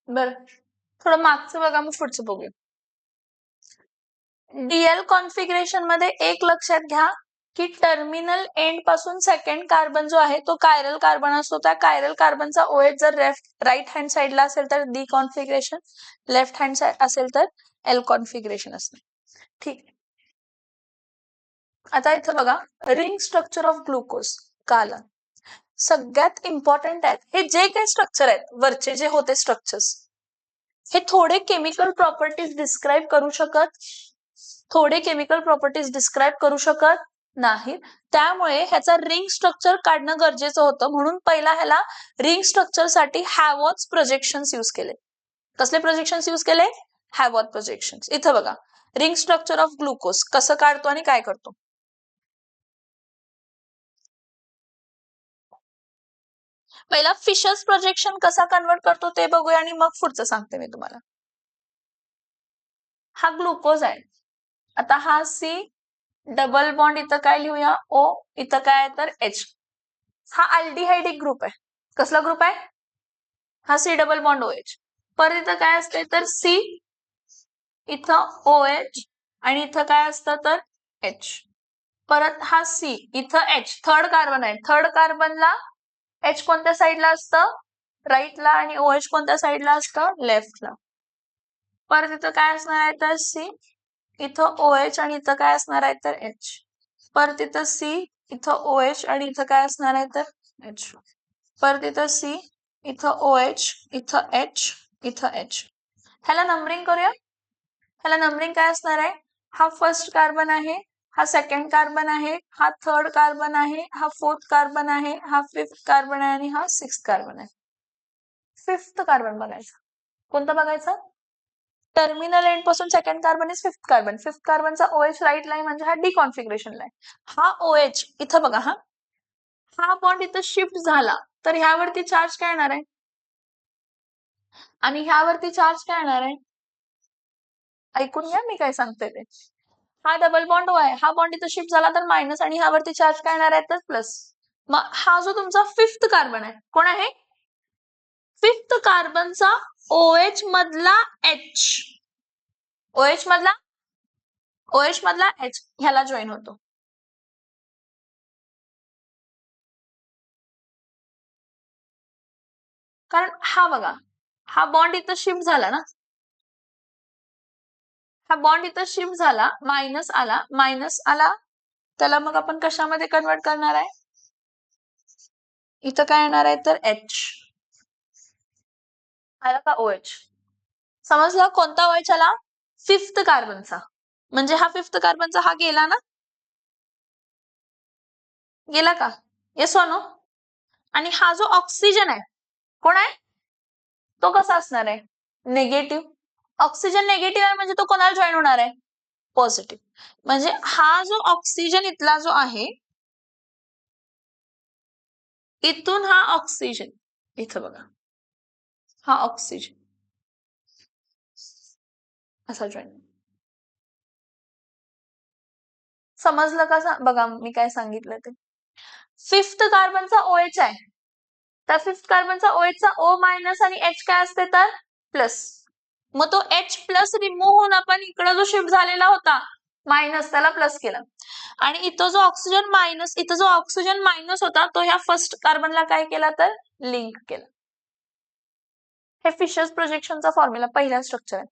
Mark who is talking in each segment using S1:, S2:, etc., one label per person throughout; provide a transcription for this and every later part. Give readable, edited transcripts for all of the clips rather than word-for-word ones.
S1: बरं थोडं मागचं बघा मग पुढचं बघूया. डीएल कॉन्फिगरेशन मध्ये एक लक्षात घ्या की टर्मिनल एंड पासून सेकंड कार्बन जो आहे तो कायरल कार्बन असतो. त्या कायरल कार्बनचा ओएच जर राईट हँड साइडला असेल तर D configuration, left hand side असेल तर एल कॉन्फिगरेशन असते. ठीक आहे. आता इथं बघा रिंग स्ट्रक्चर ऑफ ग्लुकोज काला सगळ्यात इम्पॉर्टंट आहेत. हे जे काही स्ट्रक्चर आहेत वरचे जे होते स्ट्रक्चर्स हे थोडे केमिकल प्रॉपर्टीज डिस्क्राईब करू शकत, थोडे केमिकल प्रॉपर्टीज डिस्क्राईब करू शकत नाहीत. त्यामुळे ह्याचा रिंग स्ट्रक्चर काढणं गरजेचं होतं. म्हणून पहिला ह्याला रिंग स्ट्रक्चर साठी हॅवॉच प्रोजेक्शन्स यूज केले. कसले प्रोजेक्शन्स यूज केले? हॅवॉच प्रोजेक्शन्स. इथं बघा रिंग स्ट्रक्चर ऑफ ग्लुकोज कसं काढतो आणि काय करतो. पहिला फिशर्स प्रोजेक्शन कसा कन्वर्ट करतो ते बघूया आणि मग पुढचं सांगते मी तुम्हाला. हा ग्लुकोज आहे. आता हा सी डबल बॉन्ड इथं काय लिहूया ओ, इथं काय तर एच. हा अल्डिहाइडिक ग्रुप आहे. कसला ग्रुप आहे? हा C double bond O H. परत इथं काय असते तर सी, इथं ओ एच आणि इथं काय असतं तर एच. परत हा सी, इथं एच थर्ड कार्बन आहे. थर्ड कार्बनला एच कोणत्या साईडला असतं? राईटला आणि ओ एच कोणत्या साईडला असतं? लेफ्टला. परत इथं काय असणार आहे तर सी, इथं ओ एच आणि इथं काय असणार आहे तर एच. परत इथं सी, इथं ओ एच आणि इथं काय असणार आहे तर एच. परत इथं सी, इथं ओ एच, इथं एच, इथं एच. ह्याला नंबरिंग करूया. ह्याला नंबरिंग काय असणार आहे? हा फर्स्ट कार्बन आहे, हा सेकंड कार्बन आहे, हा थर्ड कार्बन आहे, हा फोर्थ कार्बन आहे, हा फिफ्थ कार्बन आहे आणि हा सिक्स्थ कार्बन आहे. फिफ्थ कार्बन बघायचा. कोणता बघायचा? टर्मिनल एंड पासून second carbon is fifth carbon. Fifth कार्बनचा ओएच राईट लाईन म्हणजे हा डिकॉन्फिगरेशन लाईन. हा ओएच इथं बघा, हा बॉन्ड इथं शिफ्ट झाला तर ह्यावरती चार्ज काय येणार आहे आणि ह्यावरती चार्ज काय येणार आहे? ऐकून घ्या मी काय सांगते ते. हा डबल बॉन्ड ओ आहे, हा बॉन्ड इथं शिफ्ट झाला तर मायनस आणि ह्यावरती चार्ज काय येणार आहे तर प्लस. मग हा जो तुमचा फिफ्थ कार्बन आहे कोण आहे? फिफ्थ कार्बनचा ओएच मधला एच, ओएच मधला एच ह्याला जॉईन होतो. कारण हा बघा हा बॉन्ड इथं शिफ्ट झाला ना, हा बॉन्ड इथं शिफ्ट झाला, मायनस आला त्याला मग आपण कशामध्ये कन्वर्ट करणार आहे? इथं काय येणार आहे तर एच. आला का ओएच? समजलं कोणता ओएच आला? फिफ्थ कार्बनचा. म्हणजे हा फिफ्थ कार्बनचा हा गेला ना, गेला का? Yes no. आणि हा जो ऑक्सिजन आहे कोण आहे? तो कसा असणार आहे? निगेटिव्ह. ऑक्सिजन निगेटिव्ह आहे म्हणजे तो कोणाला जॉईन होणार आहे? पॉझिटिव्ह. म्हणजे हा जो ऑक्सिजन इथला जो आहे इथून हा ऑक्सिजन इथं बघा, हा ऑक्सिजन असा जॉईन. समजलं का? बघा मी काय सांगितलं ते. फिफ्थ कार्बनचा ओएच आहे, त्या फिफ्थ कार्बनचा ओएचचा ओ मायनस आणि एच काय असते तर प्लस. मग तो एच प्लस रिमूव्ह होऊन आपण इकडे जो शिफ्ट झालेला होता मायनस त्याला प्लस केला आणि इथं जो ऑक्सिजन मायनस होता तो ह्या फर्स्ट कार्बनला काय केला तर लिंक केला. हे फिशर्स प्रोजेक्शनचा फॉर्म्युला पहिला स्ट्रक्चर आहे,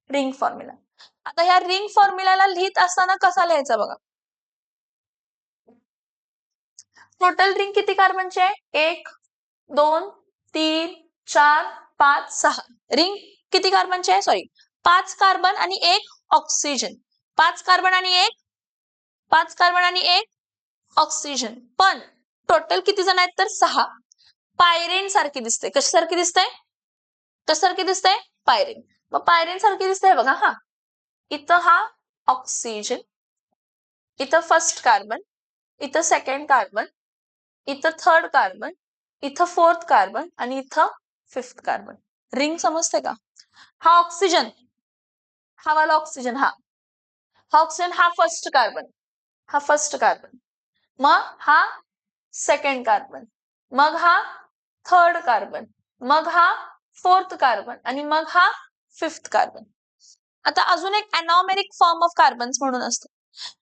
S1: रिंग फॉर्म्युला. आता ह्या रिंग फॉर्म्युलाला लिहित असताना कसा लिहायचा बघा. टोटल रिंग किती कार्बनची आहे? 1 2 3 4 5 6. रिंग किती कार्बनची आहे? सॉरी 5 कार्बन आणि 1 ऑक्सिजन. 5 कार्बन आणि 1 ऑक्सिजन. पण टोटल किती जण आहेत तर 6. पायरेन सारखी दिसते. कशासारखी दिसते? कशासारखी दिसते? पायरेन. मग पायरेन सारखी दिसते बघा. हा इथं हा ऑक्सिजन, इथं फर्स्ट कार्बन, इथं सेकंड कार्बन, इथं थर्ड कार्बन, इथं फोर्थ कार्बन आणि इथं फिफ्थ कार्बन. रिंग समजते का? हा ऑक्सिजन, हा वाला ऑक्सिजन, हा ऑक्सिजन, हा फर्स्ट कार्बन, मग हा सेकंड कार्बन, मग हा थर्ड कार्बन, मग हा फोर्थ कार्बन आणि मग हा फिफ्थ कार्बन. आता अजून एक अनॉमेरिक फॉर्म ऑफ कार्बन्स म्हणून असतं.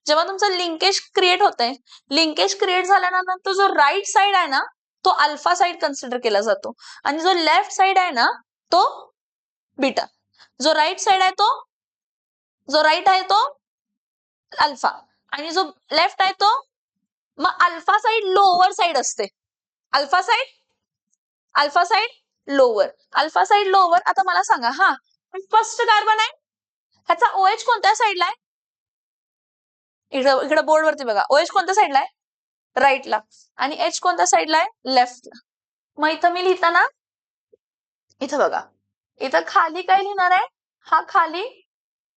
S1: जेव्हा तुमचं लिंकेज क्रिएट होतंय, लिंकेज क्रिएट झाल्यानंतर जो राईट साइड आहे ना तो अल्फा साइड कन्सिडर केला जातो आणि जो लेफ्ट साइड आहे ना तो बीटा. जो राईट आहे तो अल्फा आणि जो लेफ्ट आहे तो मग अल्फा साइड लोअर साइड असते. Alpha side lower. आता मला सांगा, हा फर्स्ट कार्बन आहे, ह्याचा OH कोणत्या साइडला आहे? इकडे बोर्ड वरती बघा, OH कोणत्या साइडला आहे? राईटला. आणि H कोणत्या साइडला आहे? लेफ्टला. मग इथं मी लिहिताना इथं बघा, इथं खाली काय लिहिणार आहे? हा खाली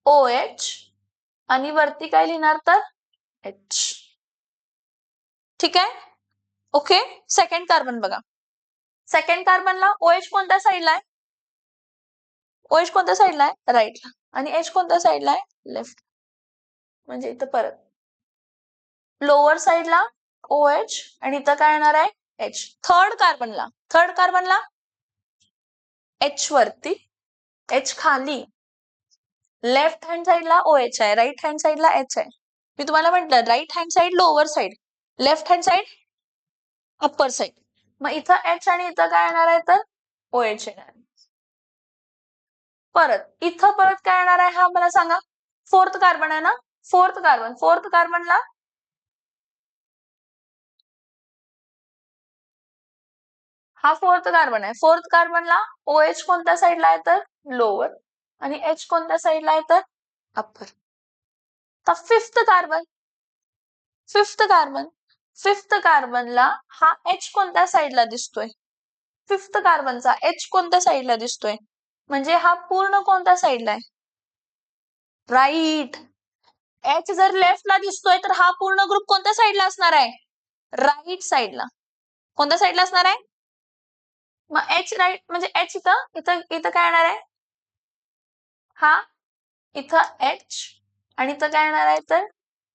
S1: OH आणि वरती काय लिहिणार तर H. ठीक आहे, ओके. सेकंड कार्बन बघा, सेकंड कार्बनला OH कोणत्या साइडला आहे? OH कोणत्या साइडला आहे? राईटला. आणि H कोणत्या साइडला आहे? लेफ्ट. म्हणजे इथं परत लोअर साइडला OH आणि इथं काय येणार आहे? H. थर्ड कार्बनला H वरती, H खाली, लेफ्ट हँड साइडला OH आहे, राईट हँड साइडला H आहे. मी तुम्हाला म्हटलं right hand side lower side, left hand side upper side. मग इथं H आणि इथं काय येणार आहे तर OH येणार. परत काय येणार आहे? हा मला सांगा. फोर्थ कार्बन आहे ना, फोर्थ कार्बनला हा फोर्थ कार्बन आहे. फोर्थ कार्बनला OH कोणत्या साइडला आहे तर लोअर आणि H कोणत्या साइडला आहे तर अप्पर. तर फिफ्थ कार्बनला हा H कोणत्या साइडला दिसतोय? फिफ्थ कार्बनचा H कोणत्या साइडला दिसतोय? म्हणजे हा पूर्ण कोणत्या साइडला आहे? राईट. H जर लेफ्टला दिसतोय तर हा पूर्ण ग्रुप कोणत्या साइडला असणार आहे? राईट साइडला. कोणत्या साइडला असणार आहे? मग H राईट म्हणजे H इथं काय येणार आहे? हा इथं H आणि इथं काय येणार आहे तर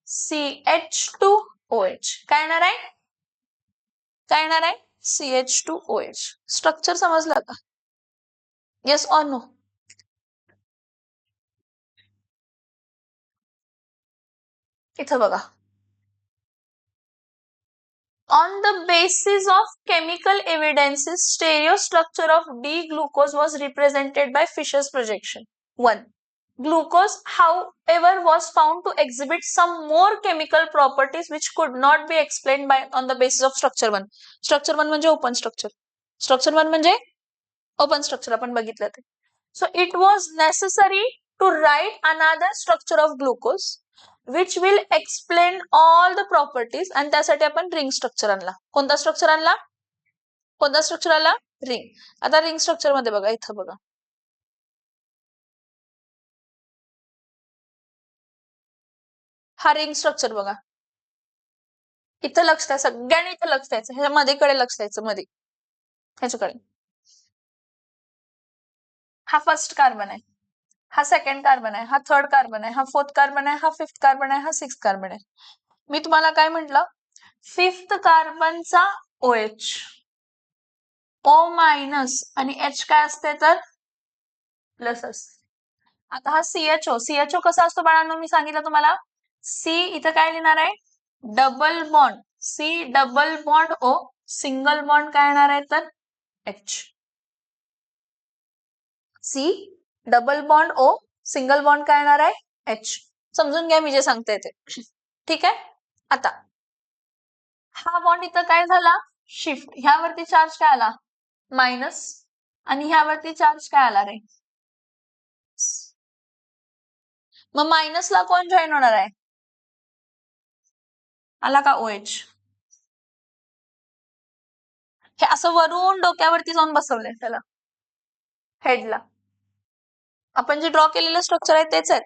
S1: CH2OH. काय येणार आहे? CH2OH. स्ट्रक्चर समजलं का? Yes or no? इथं बघा, on the basis of chemical evidences, stereostructure of D-glucose was represented by Fisher's projection. 1. Glucose, however, was found to exhibit some more chemical properties which could not be explained by on the basis of structure 1. Structure 1 म्हणजे open structure. Structure 1 म्हणजे open structure आपण बघितलं ते. So it was necessary to write another structure of glucose which will explain all the properties आणि त्यासाठी आपण ring structure आणला. कोणता स्ट्रक्चर आणला? रिंग. आता रिंग स्ट्रक्चर मध्ये बघा, इथं बघा, हा रिंग स्ट्रक्चर बघा. इथं लक्ष द्या, सगळ्यांनी इथं लक्ष द्यायचं, ह्याच्या मध्येकडे लक्ष द्यायचं, मध्ये ह्याच्याकडे. हा फर्स्ट कार्बन आहे, हा सेकंड कार्बन आहे, हा थर्ड कार्बन आहे, हा फोर्थ कार्बन आहे, हा फिफ्थ कार्बन आहे, हा सिक्स्थ कार्बन आहे. मी तुम्हाला काय म्हटलं? फिफ्थ कार्बनचा OH O मायनस आणि H काय असते तर प्लस असते. आता हा CHO कसा असतो बाळांनो? मी सांगितलं तुम्हाला. C इथं काय लिहिणार आहे? Double bond. C double bond O, single bond काय येणार आहे तर H. C double bond O, single bond काय येणार आहे? H. समजून घ्या मी जे सांगते ते. ठीक आहे. आता हा बॉन्ड इथं काय झाला? शिफ्ट. ह्यावरती चार्ज काय आला? मायनस. आणि ह्यावरती चार्ज काय आला रे? मग मायनसला कोण जॉईन होणार आहे? आला का OH? हे असं वरून डोक्यावरती जाऊन बसवलंय त्याला, हेडला. आपण जे ड्रॉ केलेलं स्ट्रक्चर आहे तेच आहे.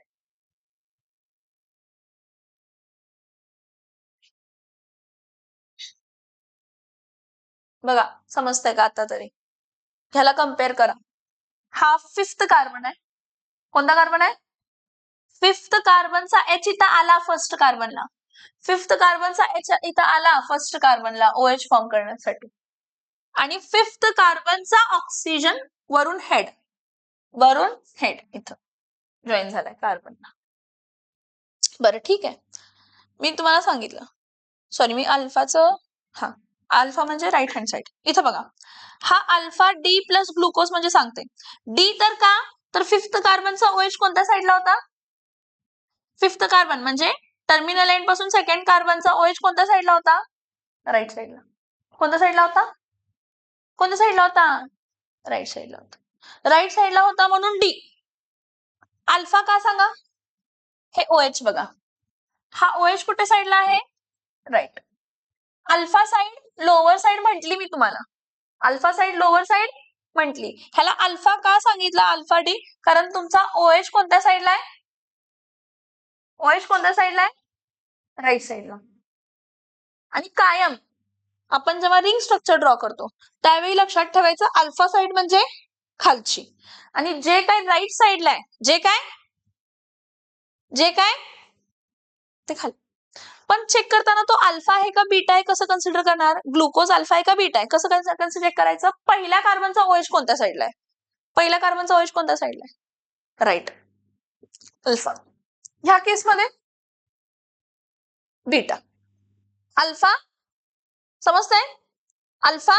S1: बघा, समजतंय का आता तरी? ह्याला कम्पेअर करा. हा फिफ्थ कार्बन आहे. कोणता कार्बन आहे? फिफ्थ कार्बनचा H इथं आला फर्स्ट कार्बनला. फिफ्थ कार्बनचा H इथं आला फर्स्ट कार्बनला OH फॉर्म करण्यासाठी. आणि फिफ्थ कार्बनचा ऑक्सिजन वरून हेड इथं जॉईन झालाय कार्बनला. बरं ठीक आहे, मी तुम्हाला सांगितलं, सॉरी मी अल्फाचं, हा अल्फा म्हणजे राईट हँड साइड. इथं बघा, हा अल्फा डी प्लस ग्लुकोज म्हणजे सांगते डी, तर का तर फिफ्थ कार्बनचा ओएच कोणत्या साईडला होता? फिफ्थ कार्बन म्हणजे टर्मिनल एंड पासून सेकंड कार्बनचा ओएच कोणत्या साईडला होता? राईट साईडला. कोणत्या साईडला होता? कोणत्या साईडला होता? राईट साईडला होता. राईट साईडला होता म्हणून डी. अल्फा का सांगा? हे ओएच बघा, हा ओएच कुठे साईडला आहे? Right. Alpha side lower side म्हटली मी तुम्हाला, अल्फा साइड लोअर साइड म्हटली. ह्याला अल्फा का सांगितला अल्फा डी? कारण तुमचा ओएच कोणत्या साईडला आहे? ओएच कोणत्या साईडला आहे? राईट साईडला. आणि कायम आपण जेव्हा रिंग स्ट्रक्चर ड्रॉ करतो त्यावेळी लक्षात ठेवायचं अल्फा साइड म्हणजे खालची, आणि जे काय राईट साईडला आहे, जे काय ते खाली. पण चेक करताना तो अल्फा आहे का बीटा आहे कसं कन्सिडर करणार? ग्लुकोज अल्फा आहे का बीटा आहे कसं कन्सिडर करायचं? पहिल्या कार्बनचा ओएच कोणत्या साईडला आहे? पहिल्या कार्बनचा ओएच कोणत्या साईडला आहे? Right, alpha. ह्या केसमध्ये बीटा. अल्फा समजतंय? Alpha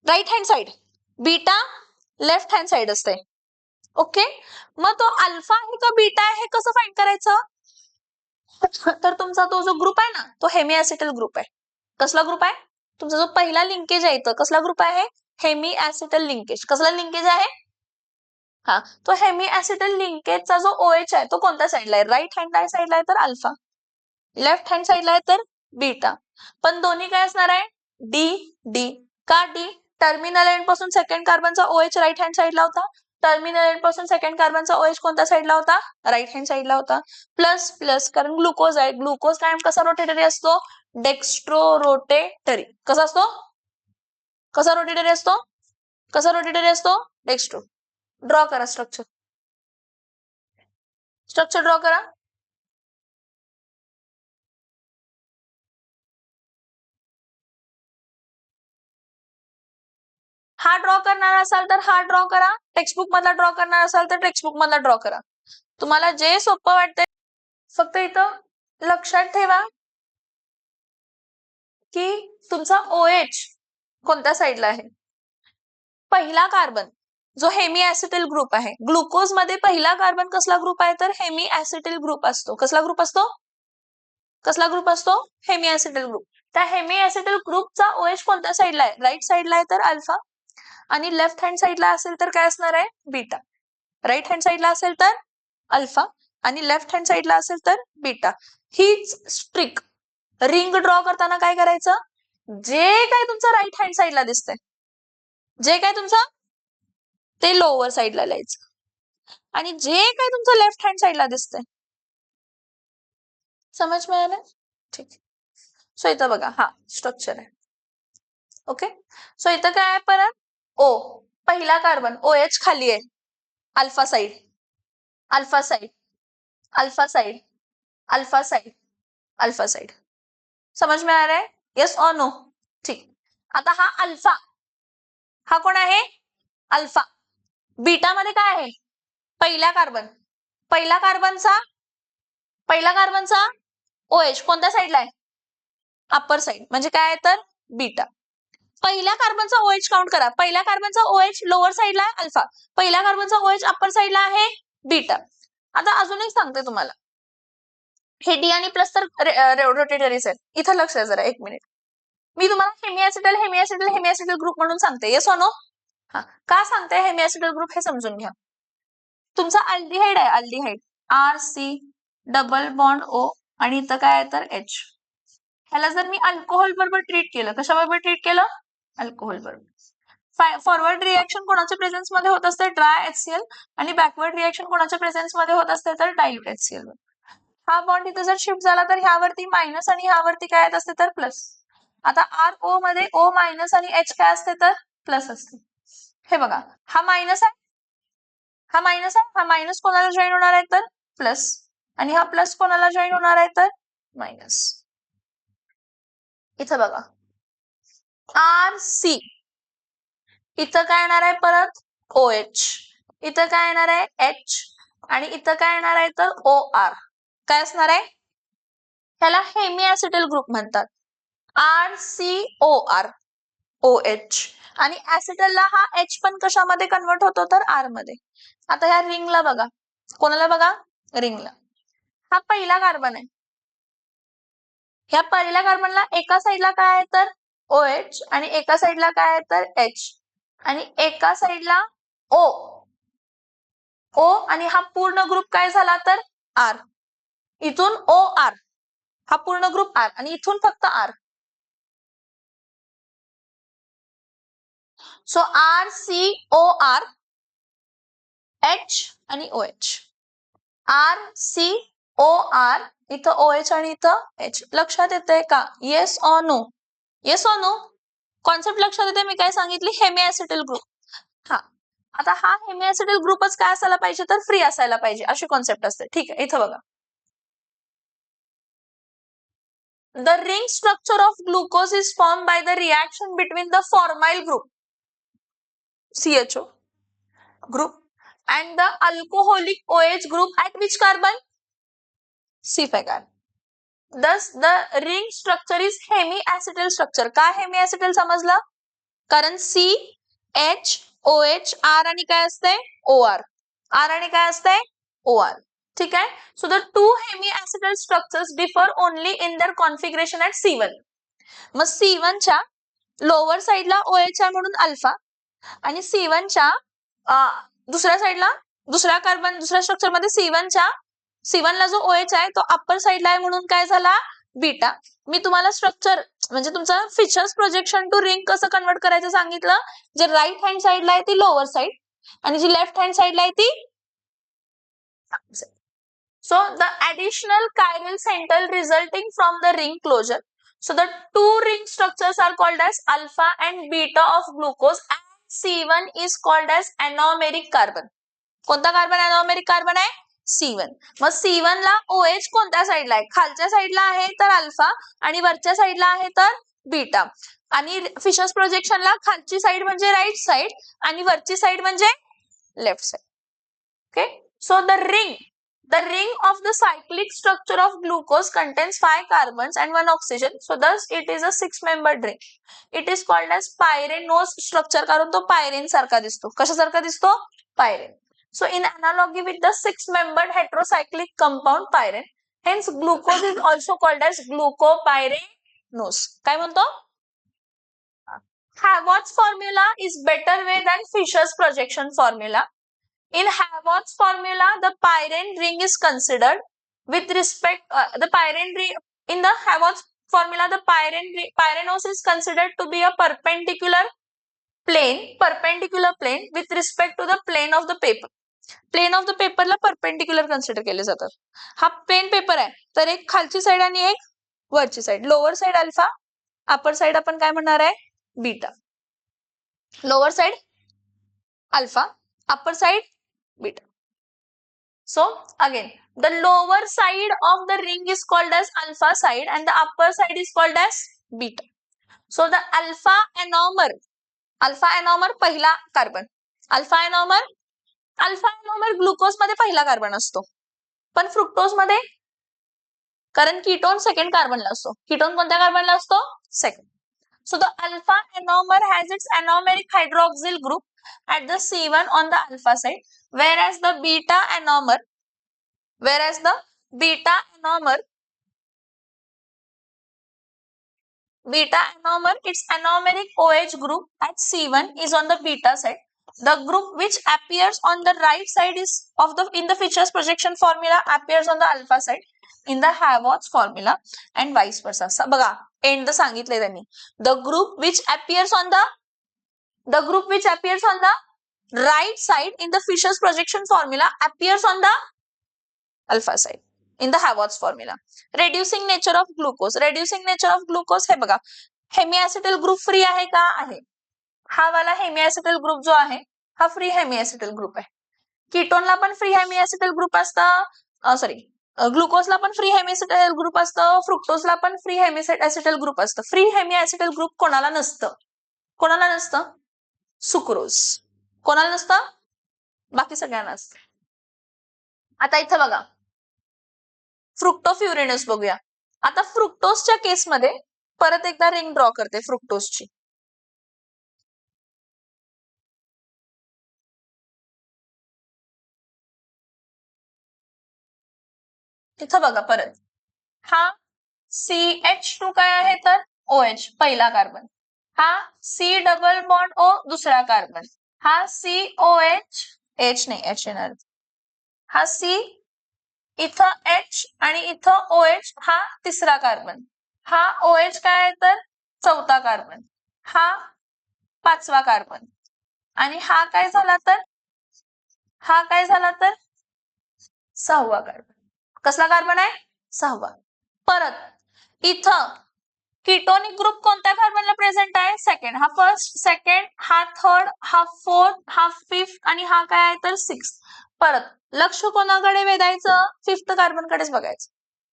S1: right hand side, beta left hand side असते. ओके, मग तो अल्फा आहे का बीटा आहे कसं फाइंड करायचं? तर तुमचा तो जो ग्रुप आहे ना तो हेमी ऍसिटल ग्रुप आहे. कसला ग्रुप आहे? तुमचा जो पहिला लिंकेज आहे इथं कसला ग्रुप आहे? Hemi acetal linkage. कसला लिंकेज आहे? हा, तो हेमी ऍसिटल लिंकेजचा जो ओएच आहे तो कोणत्या साईडला आहे? राईट हँड साईडला आहे तर अल्फा, लेफ्ट हँड साईडला आहे तर बीटा. पण दोन्ही काय असणार आहे? D D. का डी? टर्मिनल एंड पासून सेकंड कार्बनचा ओएच राईट हँड साईडला होता, टर्मिनल एंड पासून सेकंड कार्बनचा ओएच कोणत्या साईडला होता? राईट हँड साईडला होता. प्लस प्लस कारण ग्लुकोज आहे, ग्लुकोज कायम कसा रोटेटरी असतो? Dextro rotatory. कसा असतो? कसा रोटेटरी असतो? कसा रोटेटरी असतो? डेक्स्ट्रो. ड्रॉ करा स्ट्रक्चर, स्ट्रक्चर ड्रॉ करा. हा ड्रॉ करणार असाल तर हा ड्रॉ करा, टेक्स्टबुक मधला ड्रॉ करणार असाल तर टेक्स्टबुक मधला ड्रॉ करा, तुम्हाला जे सोपं वाटतंय. फक्त इथं लक्षात ठेवा की तुमचा ओएच कोणत्या साईडला आहे? पहिला कार्बन जो हेमी ऍसिटिल ग्रुप आहे, ग्लुकोज मध्ये पहिला कार्बन कसला ग्रुप आहे? तर हेमी ऍसिटिल ग्रुप असतो. कसला ग्रुप असतो? कसला ग्रुप असतो? Hemi acetyl group. त्या हेमी ऍसिटिल ग्रुपचा ओएच कोणत्या साईडला आहे? राईट साईडला आहे तर अल्फा, आणि लेफ्ट हँड साईडला असेल तर काय असणार आहे? बीटा. राईट हँड साईडला असेल तर अल्फा आणि लेफ्ट हँड साईडला असेल तर बीटा. हीच स्ट्रिक रिंग ड्रॉ करताना काय करायचं? जे काय तुमचं राईट हँड साईडला दिसतंय, जे काय तुमचं ते लोअर साईडला लिहायचं, आणि जे काय तुमचं लेफ्ट हँड साईडला दिसतंय. समज मिळालं? ठीक. सो इथं बघा हा स्ट्रक्चर आहे. ओके, सो इथं काय आहे परत? ओ पहिला कार्बन ओएच खाली आहे, alpha side, alpha side, alpha side, alpha side, alpha side. समझ में आ रहा है? यस और नो? ठीक. आता हा अल्फा, हा कोण आहे? अल्फा. बीटा मध्ये काय आहे? पहिला कार्बन, पहिला कार्बनचा ओएच कोणत्या साईडला आहे? अप्पर साइड, म्हणजे काय तर बीटा. पहिल्या कार्बनचा ओएच काउंट करा, पहिल्या कार्बनचा ओएच लोअर साईडला आहे अल्फा, पहिल्या कार्बनचा ओएच अप्पर साईडला आहे बीटा. आता अजून एक सांगते तुम्हाला, हे डी आणि प्लस तर रोटेटरीज आहेत. इथं लक्ष द्या जरा एक मिनिट, मी तुम्हाला हेमी ग्रुप म्हणून सांगते. येस और नो? हा, का सांगते हेमी ग्रुप हे समजून घ्या. तुमचा अल्डिहाइड आहे, aldehyde R C double bond O आणि इथं काय आहे तर एच. ह्याला जर मी अल्कोहोल बरोबर ट्रीट केलं, कशाबरोबर ट्रीट केलं? अल्कोहोल बरोबर. फॉरवर्ड रिएक्शन कोणाच्या प्रेझेन्स मध्ये होत असते? ड्राय HCl, आणि बॅकवर्ड रिएक्शन कोणाच्या प्रेझेन्स मध्ये होत असते तर डायल्यूट HCl. हा बॉन्ड इथं जर शिफ्ट झाला तर ह्यावरती मायनस आणि ह्यावरती काय येत असते तर प्लस. आता आर ओ मध्ये ओ मायनस आणि एच काय असते तर प्लस असते. हे बघा, हा मायनस आहे, हा मायनस आहे, हा मायनस कोणाला जॉईन होणार आहे तर प्लस, आणि हा प्लस कोणाला जॉईन होणार आहे तर मायनस. इथं बघा आर सी, इथं काय येणार आहे परत OH, इथं काय येणार आहे H, आणि इथं काय येणार आहे तर OR. काय असणार आहे? ह्याला हेमी ऍसिटल ग्रुप म्हणतात. RCOR OH. आणि ऍसिटलला हा H पण कशामध्ये कन्वर्ट होतो तर R मध्ये. आता ह्या रिंगला बघा, कोणाला बघा? रिंगला. हा पहिला कार्बन आहे. ह्या पहिल्या कार्बनला एका साईडला काय आहे तर OH, आणि एका साईडला काय आहे तर H, आणि एका साईडला O. O आणि हा पूर्ण ग्रुप काय झाला तर R. इथून OR, हा पूर्ण ग्रुप R, आणि इथून फक्त R. सो RCOR H आणि OH. RCOR, इथं OH आणि इथं H. लक्षात येतंय का? Yes or no? Yes or no? Concept लक्षात येते मी काय सांगितली? Hemi acetal group. हा, आता हा हेमी ऍसिटल ग्रुपच काय असायला पाहिजे तर फ्री असायला पाहिजे, अशी कॉन्सेप्ट असते. ठीक आहे, इथं बघा. The ring structure of glucose is formed by the reaction between the formyl group, CHO group, and the alcoholic OH group at which carbon? C5 carbon. Thus the ring structure is hemiacetal structure. काय hemiacetal समजलं? कारण C, H, OH, R आणि काय असते? OR. R आणि काय असते? OR. ठीक आहे. So the two hemiacetal structures differ only in their configuration at C1. मग C1 च्या लोअर साइडला OH आहे म्हणून अल्फा, आणि C1 च्या दुसऱ्या साइडला दुसऱ्या कार्बन दुसऱ्या स्ट्रक्चर मध्ये C1 ला जो OH आहे तो अप्पर साइडला आहे म्हणून काय झाला? बीटा. मी तुम्हाला स्ट्रक्चर म्हणजे तुमचं फीचर्स प्रोजेक्शन टू रिंग कसं कन्वर्ट करायचं सांगितलं. जे राईट हँड साइडला आहे ती लोअर साइड, आणि जी लेफ्ट हँड साइडला आहे ती. So the additional chiral center resulting from the ring closure. So the two ring structures are called as alpha and beta of glucose, and C1 is called as anomeric carbon. कोणता carbon anomeric carbon आहे? C1. मग C1 ला OH कोणत्या साइडला आहे? खालच्या साइडला आहे तर अल्फा, आणि वरच्या साइडला आहे तर बीटा. आणि फिशर्स प्रोजेक्शनला खालची साइड म्हणजे राईट साइड, आणि वरची साइड म्हणजे left side. Okay. So the ring of the cyclic structure of glucose contains 5 carbons and 1 oxygen. So thus it is a 6-membered ring. It is called as pyranose structure कारण तो पायरेन सारखा दिसतो. कशासारखा दिसतो? पायरेन. So in analogy with the 6-membered heterocyclic compound pyrene, hence glucose is also called as glucopyranose. काय म्हणतो? Haworth's formula is better way than Fisher's projection formula. In Haworth's formula, the pyrene ring is considered with respect the pyrene ring. In the Haworth's formula, the pyranose is considered to be a perpendicular plane with respect to the plane of the paper. Plane of the पेपरला perpendicular consider केले जातात. हा plain paper आहे तर एक खालची side आणि एक वरची side. Lower side alpha, upper side आपण काय म्हणणार आहे? Beta. Lower side alpha, upper side beta. So again, the lower side of the ring is called as alpha side and the upper side is called as beta. So the alpha anomer पहिला carbon. Alpha एनॉमर glucose मध्ये पहिला carbon असतो, पण fructose मध्ये कारण ketone second कार्बनला असतो. Ketone कोणत्या कार्बनला असतो? Second. So the alpha anomer has its anomeric hydroxyl group at the C1 on the alpha side, whereas the beta anomer its anomeric OH group at C1 is on the beta side. The group which appears on the right side is in the Fisher's projection formula appears on the alpha side in the Haworth's formula and vice versa. बघा end सांगितले त्यांनी. The group which appears on the right side in the Fisher's projection formula appears on the alpha side in the Haworth's formula. Reducing nature of glucose. हे बघा, हेमिएसिटल group free आहे का? आहे. हा वाला हेमिएसिटल ग्रुप जो आहे हा फ्री हेमिएसिटल ग्रुप आहे. कीटोनला पण फ्री हेमिएसिटल ग्रुप असतं, ग्लुकोजला पण फ्री हेमिएसिटल ग्रुप असतं, फ्रुक्टोजला पण फ्री हेमिएसिटल ग्रुप असतं. फ्री हेमिएसिटल ग्रुप कोणाला नसतं? सुक्रोज. कोणाला नसतं? बाकी सगळ्यांना असतं. आता इथं बघा, फ्रुक्टोफ्युरेनस बघूया. आता फ्रुक्टोजच्या केसमध्ये परत एकदा रिंग ड्रॉ करते फ्रुक्टोजची. इथं बघा परत, हा CH2 काय आहे तर OH पहिला कार्बन, हा C डबल बॉन्ड O दुसरा कार्बन, हा COH H नाही H येणार, हा C इथं H आणि इथं OH हा तिसरा कार्बन, हा OH काय आहे तर चौथा कार्बन, हा पाचवा कार्बन आणि हा काय झाला तर सहावा कार्बन. कसला कार्बन आहे? सहावा. परत इथं कीटोनिक ग्रुप कोणत्या कार्बनला प्रेझेंट आहे? सेकंड. हा फर्स्ट, सेकंड, हा थर्ड, हा फोर्थ, हा फिफ्थ आणि हा काय आहे तर सिक्स. परत लक्ष कोणाकडे वेधायचं? फिफ्थ कार्बन कडेच बघायचं.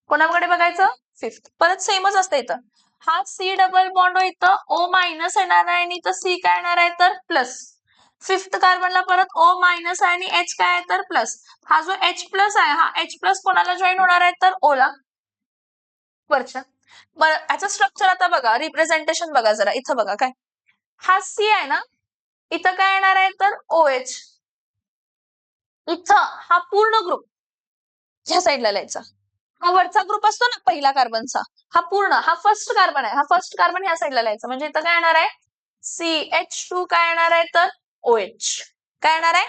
S1: कोणाकडे बघायचं? फिफ्थ. परत सेमच असतं इथं, हा C डबल बॉन्ड इथं O मायनस येणार आहे आणि इथं C काय येणार आहे तर प्लस. फिफ्थ कार्बनला परत O मायनस आहे आणि H काय आहे तर प्लस. हा जो H प्लस आहे, हा H प्लस कोणाला जॉईन होणार आहे तर O ला, वरच्या. बरं, याचं स्ट्रक्चर आता बघा, रिप्रेझेंटेशन बघा जरा. इथं बघा काय, हा C आहे ना, इथं काय येणार आहे तर OH. इथं हा पूर्ण ग्रुप ह्या साईडला लिहायचा. हा वरचा ग्रुप असतो ना पहिला कार्बनचा, हा पूर्ण, हा फर्स्ट कार्बन आहे, हा फर्स्ट कार्बन ह्या साईडला लिहायचा. म्हणजे इथं काय येणार आहे CH2 काय येणार आहे तर OH. काय येणार आहे?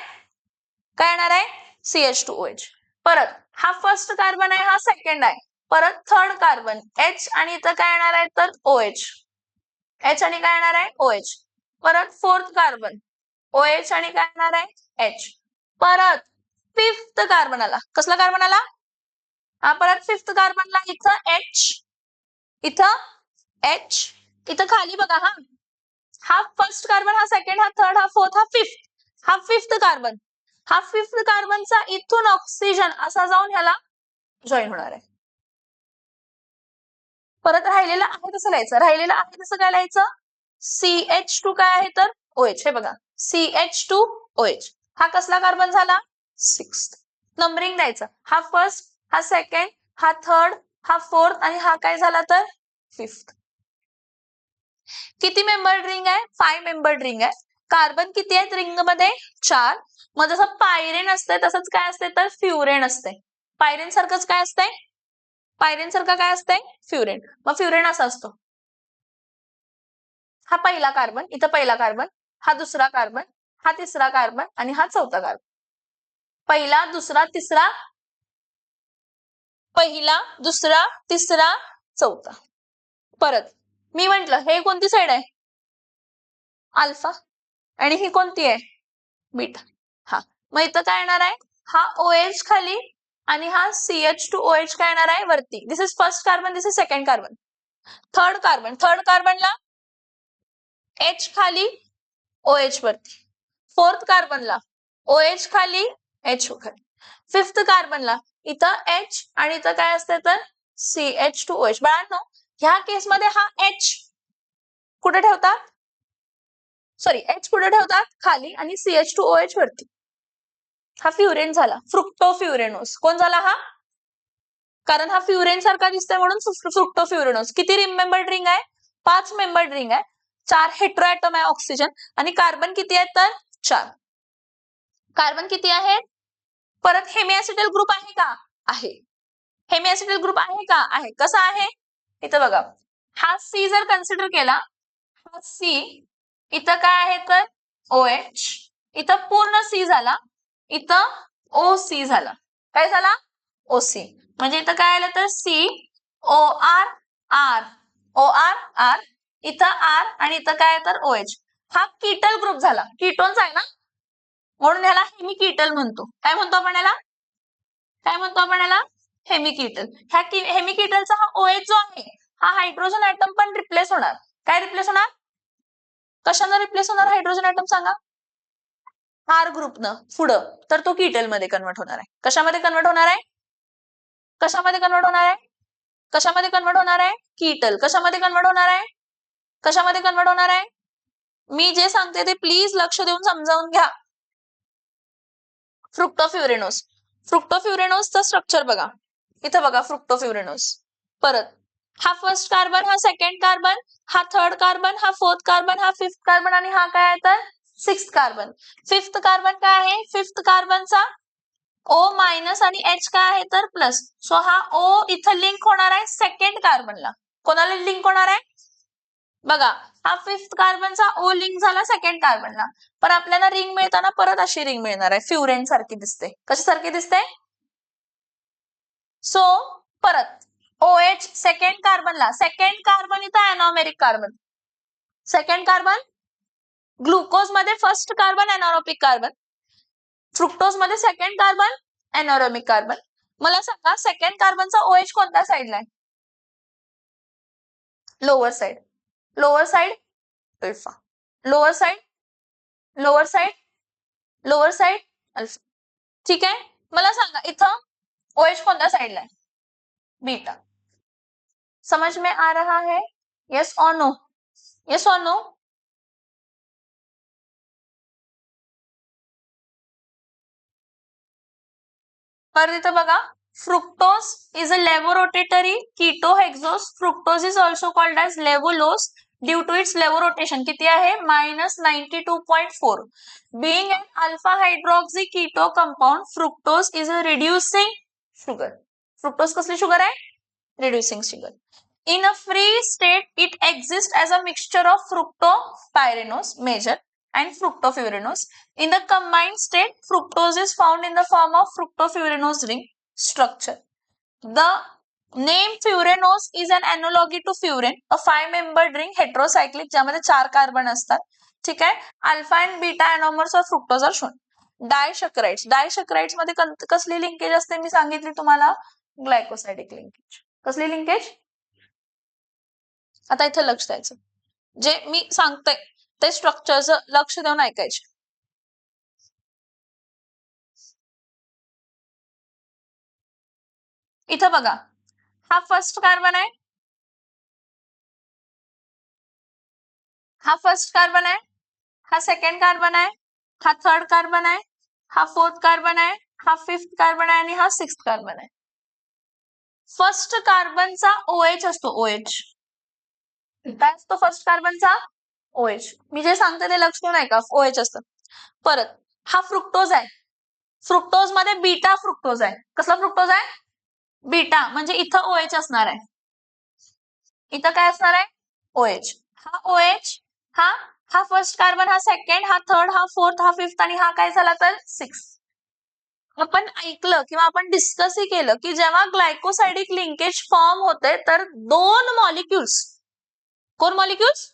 S1: काय येणार आहे? CH2OH. परत हा फर्स्ट कार्बन आहे, हा सेकंड आहे. परत थर्ड कार्बन H आणि इथं काय येणार आहे तर OH. H आणि काय येणार आहे OH. परत फोर्थ कार्बन OH आणि काय येणार आहे H. परत फिफ्थ कार्बन आला. कसला कार्बन आला? हा परत फिफ्थ कार्बनला इथं H, इथं H, इथं खाली बघा, हा फर्स्ट कार्बन, हा सेकंड, हा थर्ड, हा फोर्थ, हा फिफ्थ कार्बन. हा फिफ्थ कार्बनचा इथून ऑक्सिजन असा जाऊन ह्याला जॉईन होणार आहे. परत राहिलेलं आहे तसं लिहायचं. राहिलेलं आहे तसं काय लिहायचं? CH2 काय आहे तर OH. हे बघा, CH2OH. हा कसला कार्बन झाला? सिक्स्थ. नंबरिंग द्यायचं, हा फर्स्ट, हा सेकंड, हा थर्ड, हा फोर्थ आणि हा काय झाला तर फिफ्थ. किती मेंबर्ड रिंग आहे? 5 मेंबर्ड रिंग आहे. कार्बन किती आहेत रिंग मध्ये? 4. मग जसं पायरेन असते तसंच काय असते तर फ्युरेन असते. पायरेन सारखंच काय असतंय? पायरेन सारखं काय असतंय? फ्युरेन. मग फ्युरेन असा असतो, हा पहिला कार्बन, इथं पहिला कार्बन, हा दुसरा कार्बन, हा तिसरा कार्बन आणि हा चौथा कार्बन. पहिला, दुसरा, तिसरा, पहिला, दुसरा, तिसरा, चौथा. परत मी म्हंटल हे कोणती साईड आहे? अल्फा. आणि ही कोणती आहे? बीटा. हा, मग इथं काय येणार आहे? हा OH खाली आणि हा CH2OH काय येणार आहे वरती. This is first carbon, this is second carbon. Third कार्बनला H खाली, OH वरती. फोर्थ कार्बनला OH खाली, H खाली. फिफ्थ कार्बनला इथं H आणि इथं काय असते तर CH2OH. बाळांनो, ह्या केसमध्ये हा H कुठे ठेवतात? सॉरी, H कुठे ठेवतात? खाली आणि CH2OH वरती. हा फ्युरेन झाला, फ्रुक्टोफ्युरेनोस. कोण झाला हा? कारण हा फ्युरेन सारखा दिसतोय म्हणून फ्रुक्टोफ्युरेनोस. किती मेंबर्ड रिंग आहे? 5 मेंबर्ड रिंग आहे. 4 हेट्रोएटम आहे ऑक्सिजन आणि कार्बन किती आहेत तर 4. कार्बन किती आहेत? परत हेमिऍसिटल ग्रुप आहे का? आहे. हेमिऍसिटल ग्रुप आहे का? आहे. कसा आहे? इथं बघा, हा C जर कन्सिडर केला, हा C, इथं काय आहे तर OH, इथं पूर्ण C झाला, इथं OC झाला. काय झाला? OC. म्हणजे इथं काय आलं तर COR, इथं R आणि इथं काय तर OH. हा कीटल ग्रुप झाला. कीटोन्स आहे ना, म्हणून याला हेमिकीटल म्हणतो. काय म्हणतो आपण याला? काय म्हणतो आपण याला? हेमिकीटल. ह्या हेमिकीटलचा हा OH जो आहे, हा हायड्रोजन ऍटम पण रिप्लेस होणार. काय रिप्लेस होणार? कशानं रिप्लेस होणार हायड्रोजन ऍटम सांगा? R ग्रुपनं पुढं, तर तो कीटल मध्ये कन्वर्ट होणार आहे. कशामध्ये कन्वर्ट होणार आहे? कशामध्ये कन्वर्ट होणार आहे? कशामध्ये कन्वर्ट होणार आहे? कीटल. कशामध्ये कन्वर्ट होणार आहे? कशामध्ये कन्वर्ट होणार आहे? मी जे सांगते ते प्लीज लक्ष देऊन समजावून घ्या. फ्रुक्टोफ्युरेनोस. फ्रुक्टोफ्युरेनोसचं स्ट्रक्चर बघा, इथं बघा फ्रुक्टोफ्युरेनोस. परत हा फर्स्ट कार्बन, हा सेकंड कार्बन, हा थर्ड कार्बन, हा फोर्थ कार्बन, हा फिफ्थ कार्बन आणि हा काय आहे तर सिक्स्थ कार्बन. फिफ्थ कार्बन काय आहे, फिफ्थ कार्बनचा O मायनस आणि H काय आहे तर प्लस. सो हा O इथं लिंक होणार आहे सेकंड कार्बनला. कोणाला लिंक होणार आहे बघा, हा फिफ्थ कार्बनचा O लिंक झाला सेकंड कार्बनला. पण आपल्याला रिंग मिळताना परत अशी रिंग मिळणार आहे, फ्युरेन सारखी दिसते. कशासारखी दिसते, सो परत OH सेकंड कार्बनला, सेकंड कार्बन इथं अनॉमेरिक कार्बन, सेकंड कार्बन ग्लुकोज मध्ये फर्स्ट कार्बन अनॉरोपिक कार्बन, फ्रुक्टोज मध्ये सेकंड कार्बन अनॉरोमिक कार्बन. मला सांगा सेकंड कार्बनचा OH कोणत्या साइडला आहे, lower side. Lower side alpha, lower side, lower side, lower side alpha. ठीक आहे, मला सांगा इथं OH कोणत्या साइडला आहे, बीटा. समझ में आ रहा है, यस और नो, यस और नो. पर इथं बघा, fructose is a levorotatory ketohexose. Fructose is also called as levulose due to its levo-rotation. किती आहे -92.4. Being an alpha hydroxy keto compound, fructose is a reducing sugar. Fructose कसली sugar आहे, reducing sugar. In a free state, it exists as a mixture of fructopyranose major and fructofuranose. In the combined state, fructose is found in the form of fructofuranose ring structure. The name furanose is an analogy to furan, a 5-membered ring heterocyclic ज्यामध्ये 4 carbon असतात. ठीक आहे, alpha and beta anomers of fructose are shown. Disaccharides, disaccharides मध्ये कसली linkage असते मी सांगितली तुम्हाला, ग्लायकोसाइडिक linkage. कसली लिंकेज, आता इथे लक्ष द्यायचं, जे मी सांगते ते स्ट्रक्चरचं लक्ष देऊन ऐकायचे. इथं बघा, हा फर्स्ट कार्बन आहे, हा फर्स्ट कार्बन आहे, हा सेकंड कार्बन आहे, हा थर्ड कार्बन आहे, हा फोर्थ कार्बन आहे, हा फिफ्थ कार्बन आहे आणि हा सिक्स्थ कार्बन आहे. फर्स्ट कार्बनचा OH असतो, OH. काय असतो फर्स्ट कार्बनचा OH. मी जे सांगते ते लक्ष देऊन ऐका, OH असतं. परत हा फ्रुक्टोज आहे, फ्रुक्टोज मध्ये बीटा फ्रुक्टोज आहे. कसला फ्रुक्टोज आहे, बीटा. म्हणजे इथं OH असणार आहे, इथं काय असणार आहे OH. हा OH, हा हा फर्स्ट कार्बन, हा सेकंड, हा थर्ड, हा फोर्थ, हा फिफ्थ आणि हा काय झाला तर सिक्स. आपण ऐकलं किंवा आपण डिस्कसही केलं की जेव्हा ग्लायकोसाइडिक लिंकेज फॉर्म होते तर दोन मॉलिक्युल्स, कोण मॉलिक्युल्स,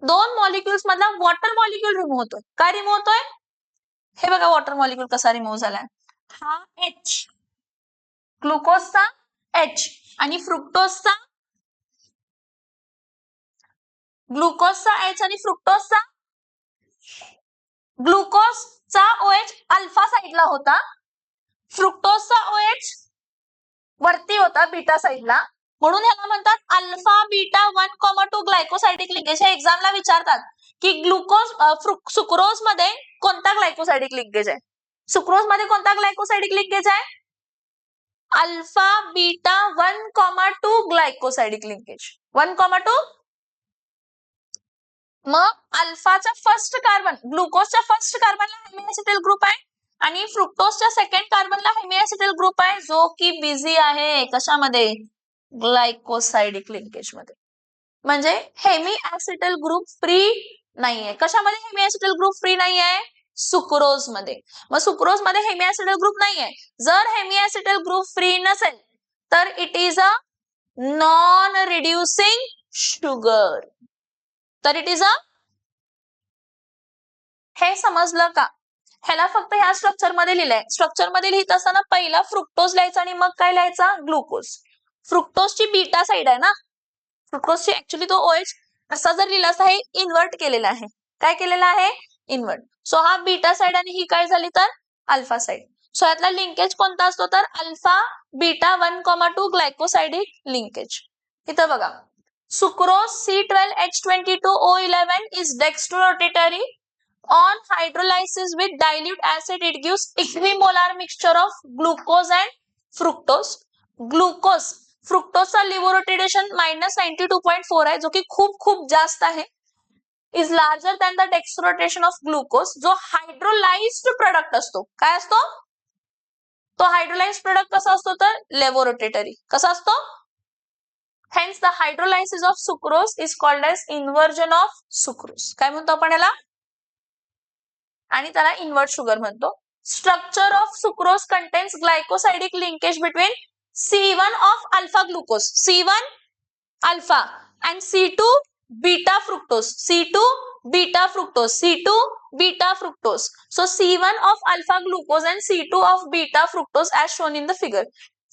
S1: दोन मॉलिक्युल्स मधला वॉटर मॉलिक्युल रिमूव्ह होतोय. काय रिमूव्ह होतोय, हे बघा वॉटर मॉलिक्युल कसा रिमूव्ह झालाय, हा H, ग्लुकोजचा H आणि फ्रुक्टोजचा, ग्लुकोजचा H आणि फ्रुक्टोजचा, ग्लुकोजचा OH अल्फा साइडला होता, फ्रुक्टोजचा OH वरती होता बीटा साइडला, म्हणून ह्याला म्हणतात अल्फा बीटा 1,2 ग्लायकोसाइडिक लिंकेज. हे एक्झामला विचारतात की ग्लुकोज सुक्रोज मध्ये कोणता ग्लायकोसाइडिक लिंकेज आहे, सुक्रोज मध्ये कोणता ग्लायकोसाइडिक लिंकेज आहे, अल्फा बीटा 1,2 ग्लायकोसाइडिक लिंकेज, 1,2. मग अल्फाचा फर्स्ट कार्बन, ग्लुकोजच्या फर्स्ट कार्बनला हेमिएसिटाइल ग्रुप आहे आणि फ्रुक्टोजच्या सेकंड कार्बनला हेमिएसिटाइल ग्रुप आहे, जो की बिझी आहे कशामध्ये, ग्लायकोसाइडिक लिंकेज मध्ये. म्हणजे हेमिएसिटाइल ग्रुप फ्री नाहीये. कशामध्ये हेमिएसिटाइल ग्रुप फ्री नाहीये, सुक्रोज मध्ये. मग सुक्रोज मध्ये हेमिएसिटाइल ग्रुप नाहीये. जर हेमिएसिटाइल ग्रुप फ्री नसेल तर it is a non reducing sugar, तर इट इज अ, हे समजलं का. ह्याला फक्त ह्या स्ट्रक्चर मध्ये लिहिलंय. स्ट्रक्चर मध्ये लिहित असताना पहिला फ्रुक्टोज लिहायचा आणि मग काय लिहायचा, ग्लुकोज. फ्रुक्टोजची बीटा साइड आहे ना, फ्रुक्टोजची ऍक्च्युली तो OH असा जर लिहिला असता, हे इन्व्हर्ट केलेला आहे. काय केलेलं आहे, इन्व्हर्ट. सो हा बीटा साइड आणि ही काय झाली तर अल्फा साइड. सो यातला लिंकेज कोणता असतो तर अल्फा बीटा 1,2 ग्लायकोसाइडिक लिंकेज. इथं बघा, sucrose C12H22O11 is dextrorotatory On hydrolysis with dilute acid, it gives equimolar mixture of glucose and fructose. Glucose फ्रुक्टोजचा लिव्होरोटिडेशन -92.4 आहे, जो की खूप खूप जास्त आहे. Is larger than the dextrorotation of glucose. जो हायड्रोलाइज्ड प्रोडक्ट असतो, काय असतो तो हायड्रोलाइज्ड प्रोडक्ट कसा असतो तर लेव्होरोटेटरी. कसा असतो? Hence the hydrolysis of sucrose is called as inversion of sucrose. काय म्हणतो आपण याला? आणि त्याला इन्व्हर्ट शुगर म्हणतो. Structure of sucrose contains glycosidic linkage between C1 of alpha glucose, C1 alpha and C2 beta fructose, C2 beta fructose, C2 beta fructose. So C1 of alpha glucose and C2 of beta fructose as shown in the figure.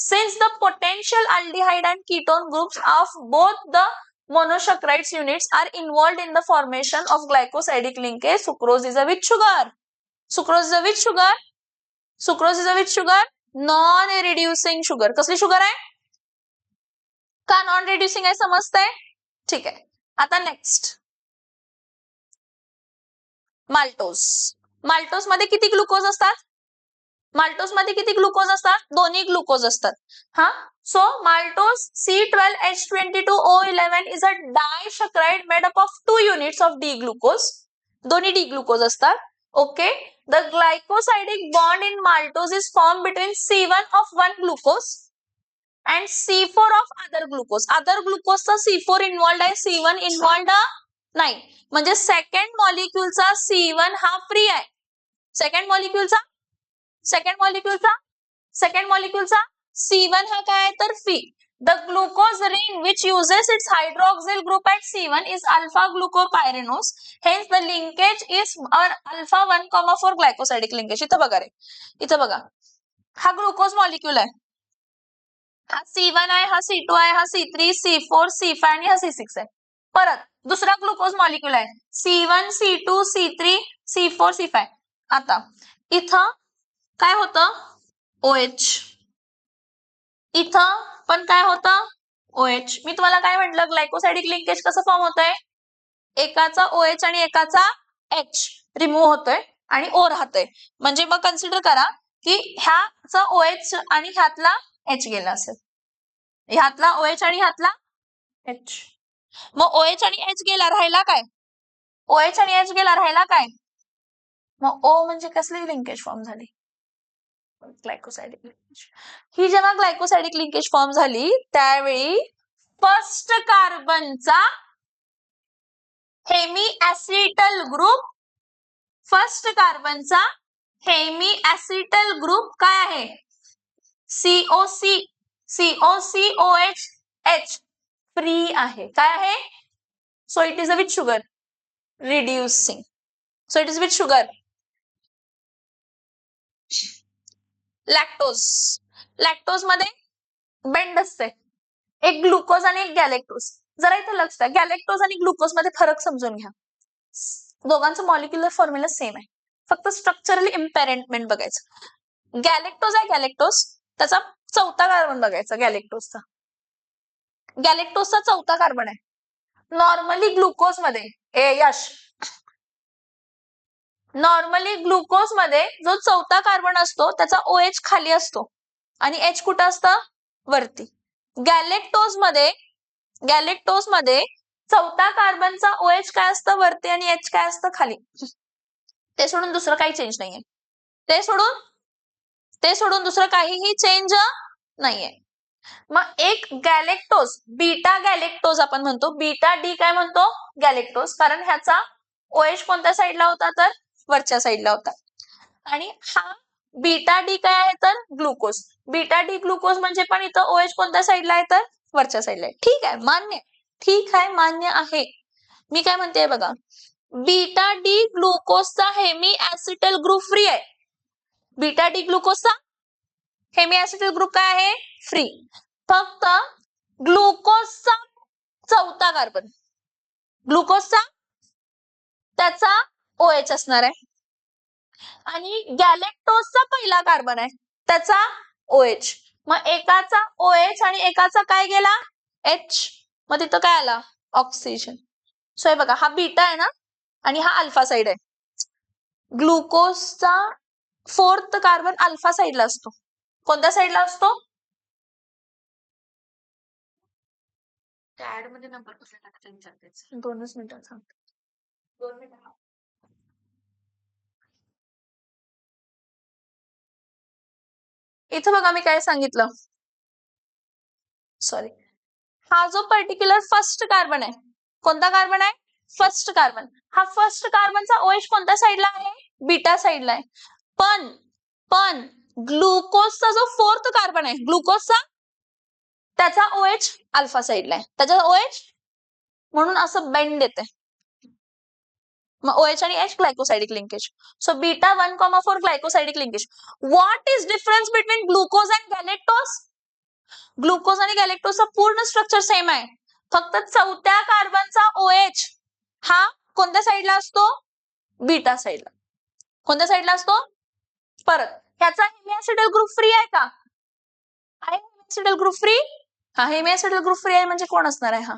S1: Since the potential aldehyde and ketone groups of both the monosaccharides units are involved in the formation of glycosidic linkage, sucrose is a which sugar? Sucrose is a which sugar? Sucrose is a which sugar? Non-reducing sugar. कसली sugar आहे? का non reducing आहे समजतंय? ठीक आहे. आता next maltose. Maltose मध्ये किती ग्लुकोज असतात? माल्टोज मध्ये किती ग्लुकोज असतात? दोन्ही ग्लुकोज असतात. हा, so maltose C12H22O11 is a disaccharide made up of 2 units of D glucose. दोन्ही D ग्लुकोज असतात. Okay, the glycosidic bond in maltose is formed between C1 of one glucose and C4 of other glucose. Other glucose चा C4 involved आहे, C1 involved नाही. म्हणजे second मॉलिक्यूलचा C1 हा free आहे. Second मॉलिक्यूलचा C1 हा काय आहे तर free. The glucose ring which uses its hydroxyl group at C1 is alpha glucopyranose. Hence the linkage is alpha 1,4 glycosidic linkage. इथं बघा रे, इथं बघा, हा ग्लुकोज मॉलिक्यूल आहे, हा C1 आहे, हा C2 आहे, हा C3, C4, C5 आणि हा C6 आहे. परत दुसरा ग्लुकोज मॉलिक्यूल आहे C1, C2, C3, C4, C5. आता इथं काय होतं OH, इथं पण काय होतं OH. मी तुम्हाला काय म्हटलं, ग्लायकोसाइडिक लिंकेज कसं फॉर्म होतंय? एकाचा OH आणि एकाचा H रिमूव्ह होतोय आणि O राहतोय. म्हणजे मग कन्सिडर करा की ह्याचा OH आणि ह्यातला H गेला असेल, ह्यातला OH आणि ह्यातला H. मग OH आणि H गेला, राहिला काय? OH आणि H गेला, राहिला काय? मग O म्हणजे कसली लिंकेज फॉर्म झाली? ग्लायकोसाइडिक लिंकेज. ही जेव्हा ग्लायकोसाइडिक लिंकेज फॉर्म झाली त्यावेळी फर्स्ट कार्बनचा हेमी ऍसिटल ग्रुप, फर्स्ट कार्बनचा हेमी ऍसिटल ग्रुप काय आहे? COC, COCOH H फ्री आहे. काय आहे? So it is a which sugar? Reducing. So it is which sugar? Lactose. Lactose मध्ये बेंड असते, एक ग्लुकोज आणि एक गॅलेक्टोज. जरा इथे लक्ष द्या, गॅलेक्टोज आणि ग्लुकोज मध्ये फरक समजून घ्या. दोघांचं मॉलिक्युलर फॉर्म्युला सेम आहे, फक्त स्ट्रक्चरली इम्पेरेंटमेंट बघायचं. गॅलेक्टोज आहे, गॅलेक्टोज त्याचा चौथा कार्बन बघायचा. गॅलेक्टोजचा चौथा कार्बन आहे. नॉर्मली ग्लुकोज मध्ये नॉर्मली ग्लुकोज मध्ये जो चौथा कार्बन असतो त्याचा OH खाली असतो आणि H कुठं असतं? वरती. गॅलेक्टोज मध्ये चौथा कार्बनचा OH काय असतं? वरती आणि H काय असतं? खाली. ते सोडून दुसरं काही चेंज नाहीये. ते सोडून दुसरं काहीही चेंज नाहीये. मग एक गॅलेक्टोज, बीटा गॅलेक्टोज आपण म्हणतो, बीटा डी काय म्हणतो? गॅलेक्टोज. कारण ह्याचा OH कोणत्या साईडला होता तर वरच्या साईडला होता. आणि हा बीटा डी काय आहे तर ग्लुकोज. बीटा डी ग्लुकोज म्हणजे पण इथं OH कोणत्या साईडला आहे तर वरच्या साईडला आहे. ठीक आहे, मान्य. ठीक आहे, मान्य आहे. मी काय म्हणते बघा, बीटा डी ग्लुकोजचा हेमी ऍसिटल ग्रुप फ्री आहे. बीटा डी ग्लुकोजचा हेमी ऍसिटल ग्रुप काय आहे? फ्री. फक्त ग्लुकोजचा चौथा कार्बन, ग्लुकोजचा त्याचा OH असणार आहे आणि गॅलेक्टोजचा पहिला कार्बन आहे त्याचा OH. मग एकाचा OH आणि एकाचा काय गेला? H. मग तिथं काय आला? ऑक्सिजन. सो हे बघा, हा बीटा आहे ना आणि हा अल्फा साइड आहे. ग्लुकोजचा 4th कार्बन अल्फा साईडला असतो. कोणत्या साईडला असतो? ऍड मध्ये नंबर कसं टाकायचा विचारतेच. 2च मिनिटं सांगते. 2 मिनिटं. इथं बघा मी काय सांगितलं, सॉरी, हा जो पर्टिक्युलर फर्स्ट कार्बन आहे, कोणता कार्बन आहे? First carbon. हा फर्स्ट कार्बनचा OH कोणत्या साईडला आहे? बीटा साईडला आहे. पण ग्लुकोजचा जो 4th कार्बन आहे, ग्लुकोजचा, त्याचा OH अल्फा साईडला आहे. त्याचा OH म्हणून असं बेंड येते. मग OH आणि H glycosidic linkage. So beta 1,4 glycosidic linkage. What is difference between glucose and galactose? Glucose आणि गॅलेक्टोजचा पूर्ण स्ट्रक्चर सेम आहे, फक्त 4थ्या कार्बनचा OH हा कोणत्या साईडला असतो? बीटा साईडला. कोणत्या साईडला असतो? परत ह्याचा हेमिऍसिडल ग्रुप फ्री आहे का? आहे हेमिऍसिडल ग्रुप फ्री? हा हेमिऍसिडल ग्रुप फ्री आहे म्हणजे कोण असणार आहे? हा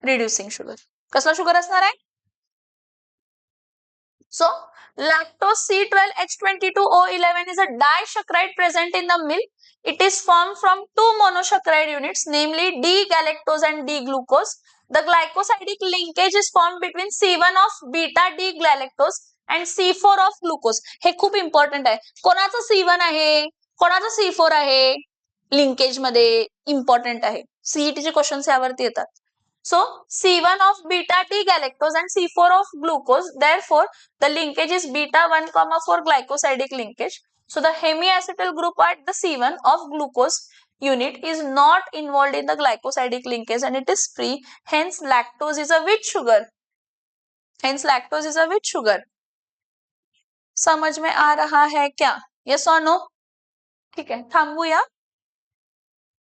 S1: रिड्युसिंग शुगर. कसला शुगर असणार आहे? So, lactose C12H22O11 is a disaccharide present in the milk. It is formed from 2 monosaccharide units, namely D-galactose and D-glucose. The glycosidic linkage is formed between C1 of beta-D-galactose and C4 of glucose. हे खूप important आहे. कोणाचं C1 आहे, कोणाचं C4 आहे, linkage मध्ये important आहे. CET चे क्वेश्चन्स यावरती येतात. So, C1 of beta-T-galactose and C4 of glucose. Therefore, the linkage is beta 1,4 glycosidic linkage. So, the hemiacetal group at the C1 of glucose unit is not involved in the glycosidic linkage and it is free. Hence, lactose is a which sugar? Hence, lactose is a which sugar? समझ में आ रहा है क्या? Yes or no? ठीक है, थांबूया.